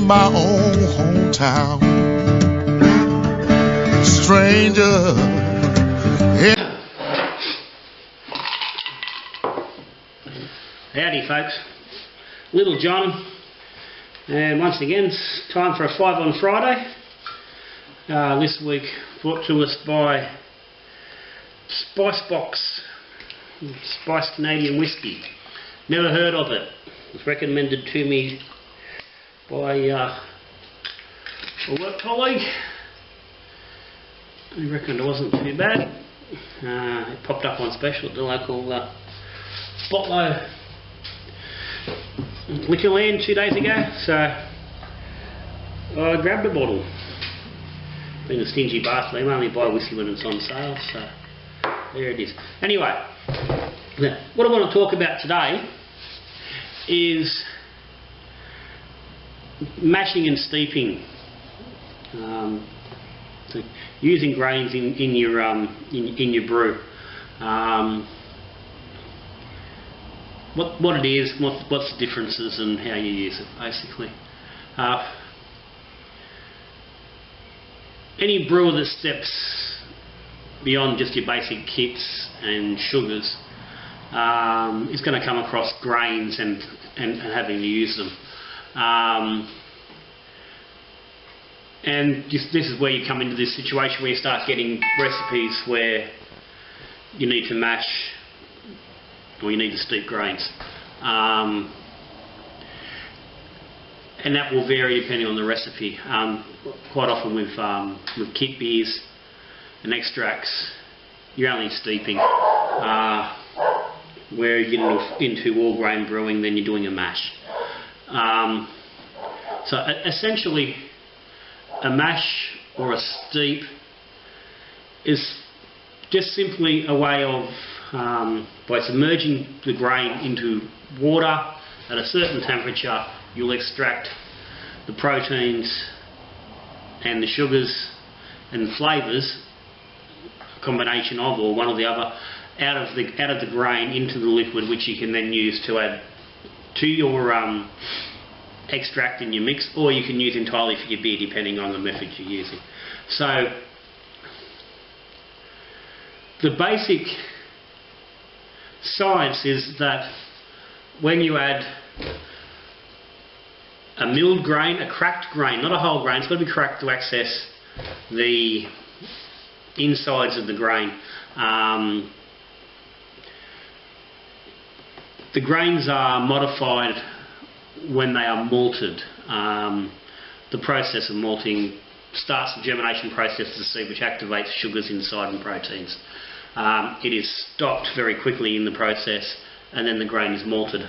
my own hometown. Stranger. Howdy folks, Little John, and once again it's time for a 5 on Friday. This week brought to us by Spicebox, Spiced Canadian Whiskey. Never heard of it. It was recommended to me by a work colleague. I reckoned it wasn't too bad. It popped up on special at the local Spotlow Liquorland 2 days ago, so I grabbed a bottle. Been a stingy bastard, I only buy whiskey when it's on sale, so there it is. Anyway, what I want to talk about today is mashing and steeping, so using grains in your brew. What it is, what's the differences, and how you use it, basically. Any brewer that steps beyond just your basic kits and sugars is going to come across grains and having to use them. And this is where you come into this situation where you start getting recipes where you need to mash or you need to steep grains. And that will vary depending on the recipe. Quite often with kit beers and extracts, you're only steeping. Where you get into all grain brewing, then you're doing a mash. So essentially, a mash or a steep is just simply a way of, by submerging the grain into water at a certain temperature, you'll extract the proteins and the sugars and flavours, a combination of, or one or the other, out of the grain into the liquid, which you can then use to add to your extract in your mix, or you can use entirely for your beer depending on the method you're using. So the basic science is that when you add a milled grain, a cracked grain, not a whole grain, it's got to be cracked to access the insides of the grain. The grains are modified when they are malted. The process of malting starts the germination process of the seed, which activates sugars inside and proteins. It is stopped very quickly in the process, and then the grain is malted,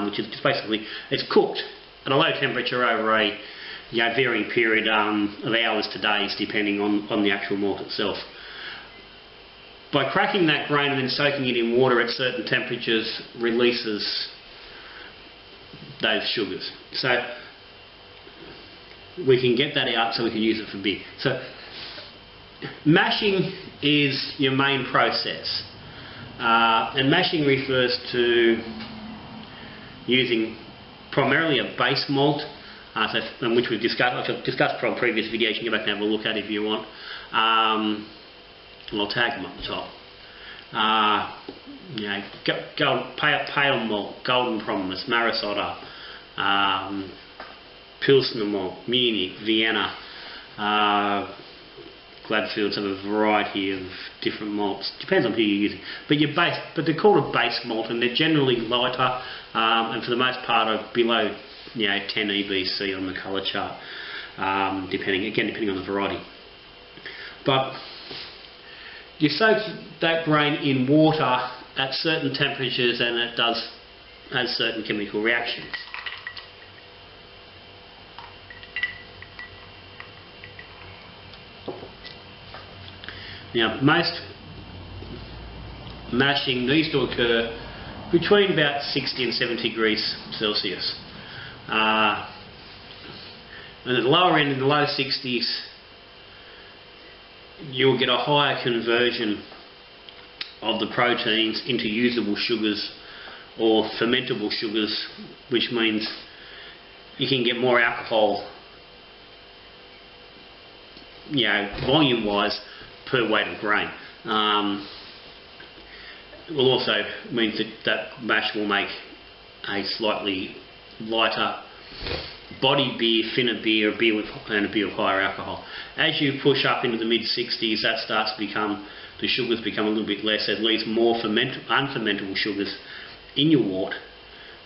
which is basically, it's cooked at a low temperature over a varying period of hours to days, depending on the actual malt itself. By cracking that grain and then soaking it in water at certain temperatures releases those sugars. So we can get that out so we can use it for beer. So mashing is your main process. And mashing refers to using primarily a base malt, which we've discussed from previous videos. You can go back and have a look at if you want. I'll tag them up the top. Pale malt, Golden Promise, Maris Otter, Pilsner malt, Munich, Vienna, Gladfields have a variety of different malts. Depends on who you're using. But they're called a base malt, and they're generally lighter, and for the most part are below 10 EBC on the colour chart, depending on the variety. But you soak that grain in water at certain temperatures, and it has certain chemical reactions. Now, most mashing needs to occur between about 60 and 70 degrees Celsius. And at the lower end, in the low 60s, you'll get a higher conversion of the proteins into usable sugars or fermentable sugars, which means you can get more alcohol volume-wise per weight of grain. It will also mean that mash will make a slightly lighter body beer, thinner beer, and a beer with higher alcohol. As you push up into the mid-60s, that starts to become, the sugars become a little bit less. It leaves more unfermentable sugars in your wort,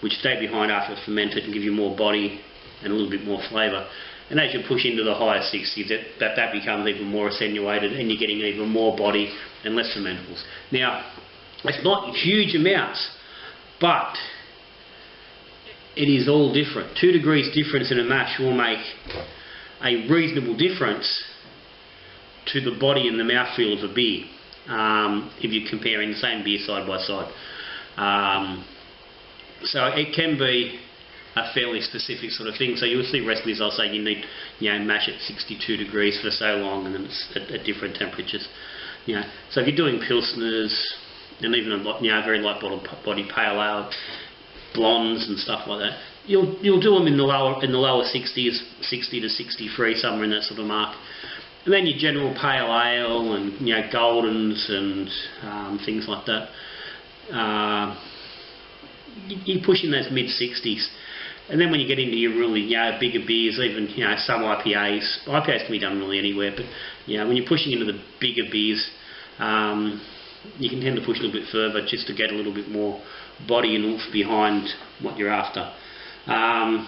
which stay behind after it's fermented and give you more body and a little bit more flavour. And as you push into the higher 60s, that becomes even more attenuated, and you're getting even more body and less fermentables. Now, it's not huge amounts, but it is all different. 2 degrees difference in a mash will make a reasonable difference to the body and the mouthfeel of a beer, if you're comparing the same beer side by side. So it can be a fairly specific sort of thing. So you'll see recipes, I'll say you need, mash at 62 degrees for so long, and then it's at different temperatures. So if you're doing pilsners and even a very light body pale ale, blondes and stuff like that, you'll do them in the lower 60s, 60 to 63, somewhere in that sort of mark. And then your general pale ale and goldens and things like that. You're pushing those mid-60s. And then when you get into your really bigger beers, even some IPAs can be done really anywhere, but when you're pushing into the bigger beers, you can tend to push a little bit further just to get a little bit more body and oomph behind what you're after. And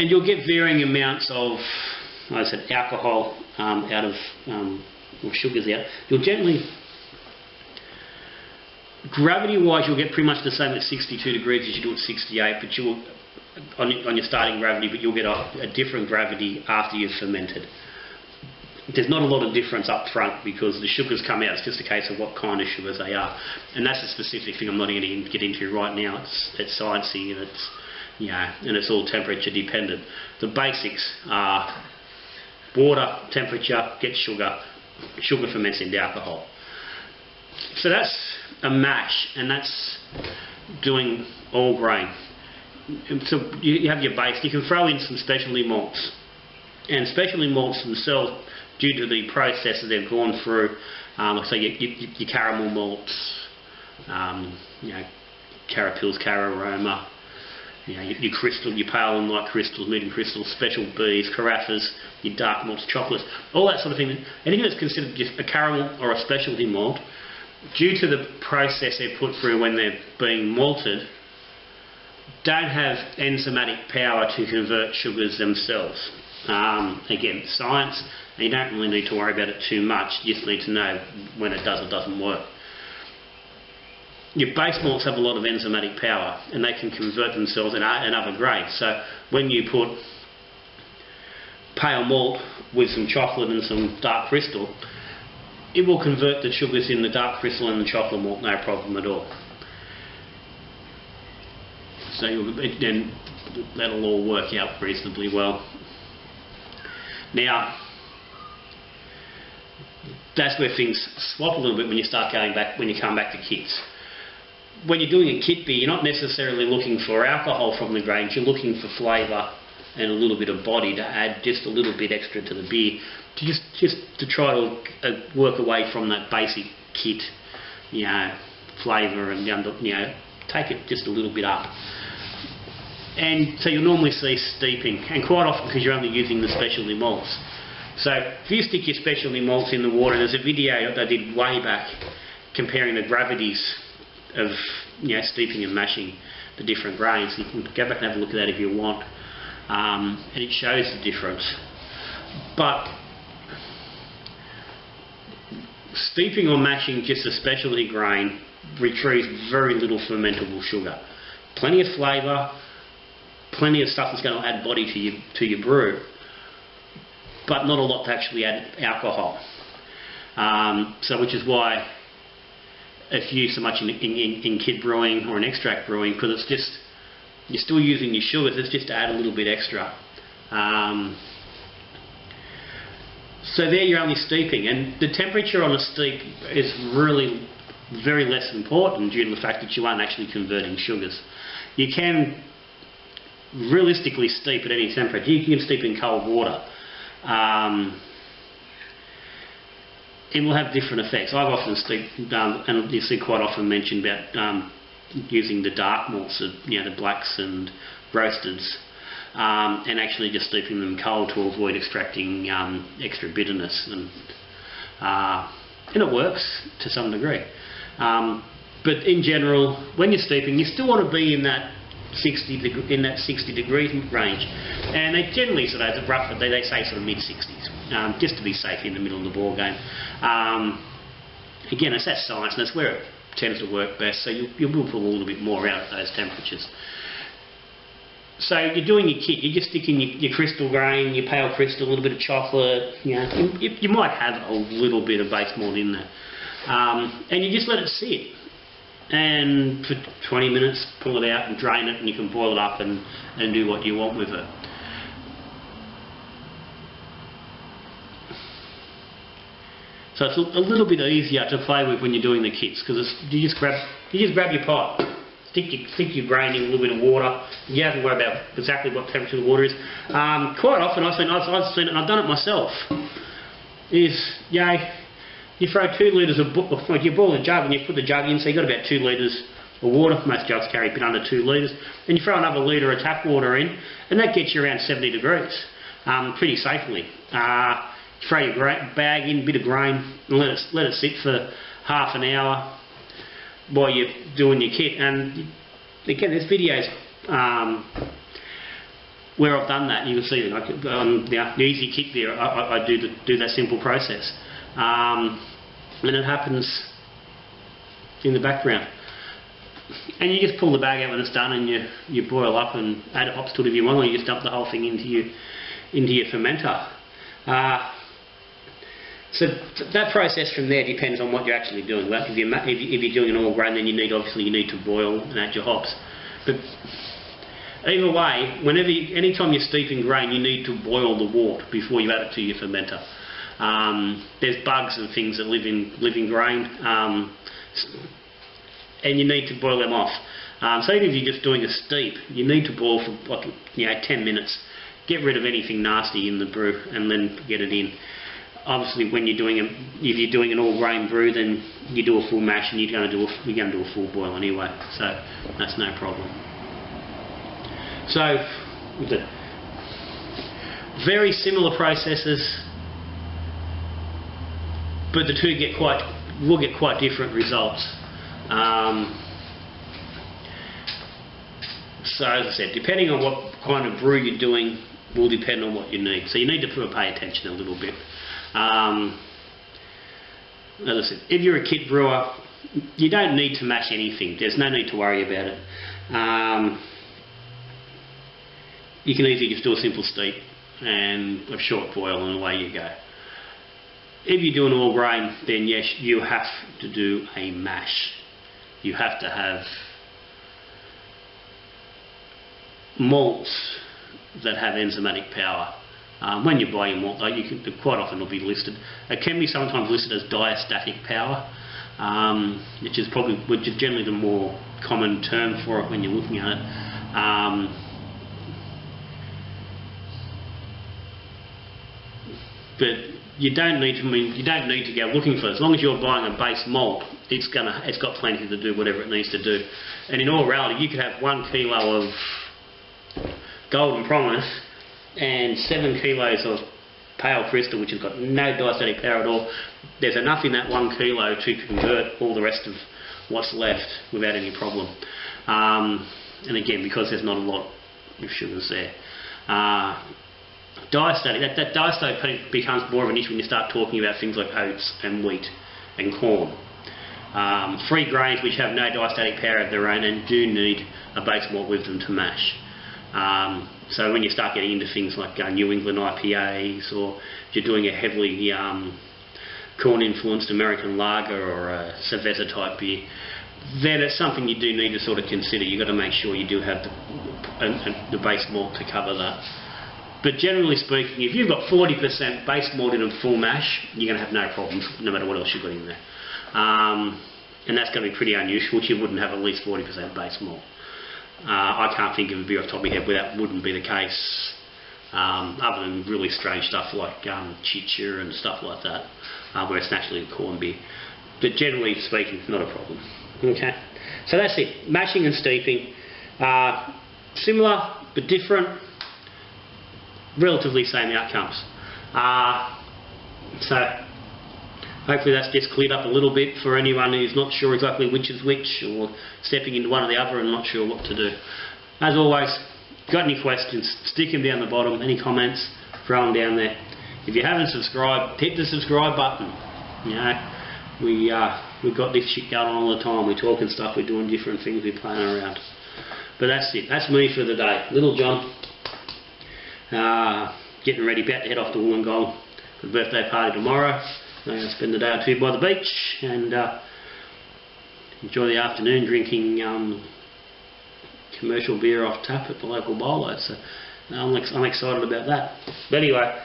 you'll get varying amounts of, like I said, alcohol out of, or sugars out. You'll generally, gravity-wise, you'll get pretty much the same at 62 degrees as you do at 68, but you will, on your starting gravity, but you'll get a different gravity after you've fermented. There's not a lot of difference up front because the sugars come out. It's just a case of what kind of sugars they are, and that's a specific thing I'm not going to get into right now. It's sciencey, and it's and it's all temperature dependent. The basics are water, temperature, get sugar, sugar ferments into alcohol. So that's a mash, and that's doing all grain. So you have your base. You can throw in some specialty malts, and specialty malts themselves, due to the processes they've gone through, so your caramel malts, Cara Pils, Cara Aroma, your crystal, your pale and light crystals, medium crystals, special bees, carafas, your dark malts, chocolates, all that sort of thing. Anything that's considered just a caramel or a specialty malt, due to the process they're put through when they're being malted, don't have enzymatic power to convert sugars themselves. Again, science, and you don't really need to worry about it too much. You just need to know when it does or doesn't work. Your base malts have a lot of enzymatic power, and they can convert themselves in other grains. So when you put pale malt with some chocolate and some dark crystal, it will convert the sugars in the dark crystal and the chocolate malt, no problem at all. So then that'll all work out reasonably well. Now, that's where things swap a little bit when you start going back, when you come back to kits. When you're doing a kit beer, you're not necessarily looking for alcohol from the grains, you're looking for flavour and a little bit of body to add just a little bit extra to the beer, to just to try to work away from that basic kit, flavour and take it just a little bit up. And so you'll normally see steeping, and quite often because you're only using the specialty malts. So if you stick your specialty malts in the water, there's a video that I did way back comparing the gravities of steeping and mashing the different grains. You can go back and have a look at that if you want, and it shows the difference. But steeping or mashing just a specialty grain retrieves very little fermentable sugar. Plenty of flavour, plenty of stuff that's going to add body to your brew, but not a lot to actually add alcohol. So which is why it's used so much in kit brewing or in extract brewing, because it's just, you're still using your sugars, it's just to add a little bit extra. So there you're only steeping, and the temperature on a steep is really very less important due to the fact that you aren't actually converting sugars. You can realistically steep at any temperature. You can steep in cold water, It will have different effects. I've often and you see quite often mentioned about using the dark malts, the blacks and roasteds, and actually just steeping them cold to avoid extracting extra bitterness, and it works to some degree. But in general, when you're steeping, you still want to be in that 60 degree range, and they generally sort of they say sort of mid-60s, just to be safe in the middle of the ball game. Again, it's that science, and that's where it tends to work best. So you will pull a little bit more out at those temperatures. So you're doing your kit. You're just sticking your crystal grain, your pale crystal, a little bit of chocolate. You might have a little bit of base malt in there, and you just let it sit. And for 20 minutes, pull it out and drain it, and you can boil it up and do what you want with it. So it's a little bit easier to play with when you're doing the kits, because you just grab your pot, stick your grain in a little bit of water. You have to worry about exactly what temperature the water is. Quite often I've seen it, and I've done it myself. You throw 2 litres of you boil a jug and you put the jug in, so you've got about 2 litres of water. Most jugs carry a bit under 2 litres. Then you throw another litre of tap water in, and that gets you around 70 degrees pretty safely. Throw your bag in, bit of grain, and let it sit for half an hour while you're doing your kit. And again, there's videos where I've done that. You can see on the easy kit there. I do that simple process. And it happens in the background, and you just pull the bag out when it's done, and you boil up and add a hops to it if you want, or you just dump the whole thing into your fermenter. So that process from there depends on what you're actually doing. Like if you're doing an all grain, then you need to boil and add your hops. But either way, anytime you're steeping grain, you need to boil the wort before you add it to your fermenter. There's bugs and things that live in grain, and you need to boil them off. So even if you're just doing a steep, you need to boil for 10 minutes. Get rid of anything nasty in the brew, and then get it in. Obviously, when if you're doing an all grain brew, then you do a full mash, and you're going to do a full boil anyway. So that's no problem. So very similar processes, but the two will get quite different results. So as I said, depending on what kind of brew you're doing, will depend on what you need. So you need to pay attention a little bit. As I said, if you're a kit brewer, you don't need to mash anything. There's no need to worry about it. You can easily just do a simple steep and a short boil, and away you go. If you're doing all grain, then yes, you have to do a mash. You have to have malts that have enzymatic power. When you buy your malt, quite often it'll be listed. It can be sometimes listed as diastatic power, which is generally the more common term for it when you're looking at it. But you don't need to go looking for it. As long as you're buying a base malt, it's got plenty to do whatever it needs to do. And in all reality, you could have 1 kilo of Golden Promise and 7 kilos of Pale Crystal, which has got no diastatic power at all. There's enough in that 1 kilo to convert all the rest of what's left without any problem. And again, because there's not a lot of sugars there. Diastatic, that diastatic becomes more of an issue when you start talking about things like oats and wheat and corn. Free grains which have no diastatic power of their own and do need a base malt with them to mash. So when you start getting into things like New England IPAs, or if you're doing a heavily corn-influenced American lager or a Cerveza type beer, then it's something you do need to sort of consider. You've got to make sure you do have the base malt to cover that. But generally speaking, if you've got 40% base malt in a full mash, you're going to have no problems, no matter what else you've got in there. And that's going to be pretty unusual. You wouldn't have at least 40% base malt. I can't think of a beer off the top of my head where that wouldn't be the case other than really strange stuff like chicha and stuff like that, where it's naturally corned beer. But generally speaking, not a problem. Okay, so that's it. Mashing and steeping, similar but different, relatively same outcomes. So hopefully that's just cleared up a little bit for anyone who's not sure exactly which is which, or stepping into one or the other and not sure what to do. As always, if you've got any questions, stick them down the bottom. Any comments, throw them down there. If you haven't subscribed, hit the subscribe button. You know, we've got this shit going on all the time. We're talking stuff, we're doing different things, we're playing around. But that's it. That's me for the day. Little John, getting ready, about to head off to Wollongong for the birthday party tomorrow. I'm going to spend the day or two by the beach and enjoy the afternoon drinking commercial beer off tap at the local bowler. So I'm excited about that. But anyway,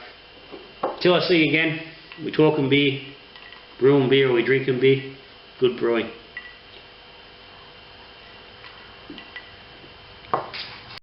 till I see you again, we're talking beer, brewing beer, or we're drinking beer. Good brewing.